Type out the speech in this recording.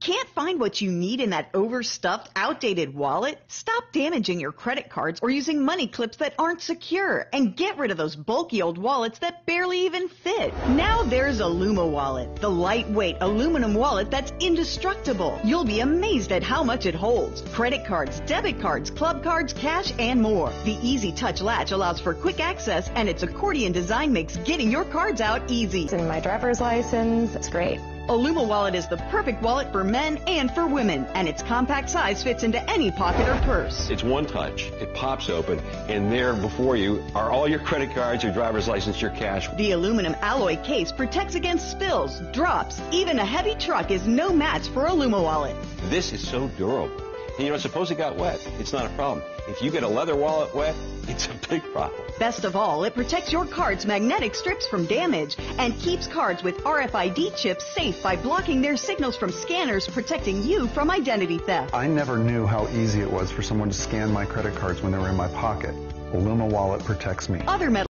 Can't find what you need in that overstuffed, outdated wallet? Stop damaging your credit cards or using money clips that aren't secure and get rid of those bulky old wallets that barely even fit. Now there's Illuma Wallet, the lightweight aluminum wallet that's indestructible. You'll be amazed at how much it holds. Credit cards, debit cards, club cards, cash, and more. The easy touch latch allows for quick access, and its accordion design makes getting your cards out easy. It's in my driver's license. It's great. Illuma Wallet is the perfect wallet for men and for women, and its compact size fits into any pocket or purse. It's one touch. It pops open, and there before you are all your credit cards, your driver's license, your cash. The aluminum alloy case protects against spills, drops. Even a heavy truck is no match for Illuma Wallet. This is so durable. And you know, suppose it got wet. It's not a problem. If you get a leather wallet wet, it's a big problem. Best of all, it protects your card's magnetic strips from damage and keeps cards with RFID chips safe by blocking their signals from scanners, protecting you from identity theft. I never knew how easy it was for someone to scan my credit cards when they were in my pocket. Illuma Wallet protects me. Other metal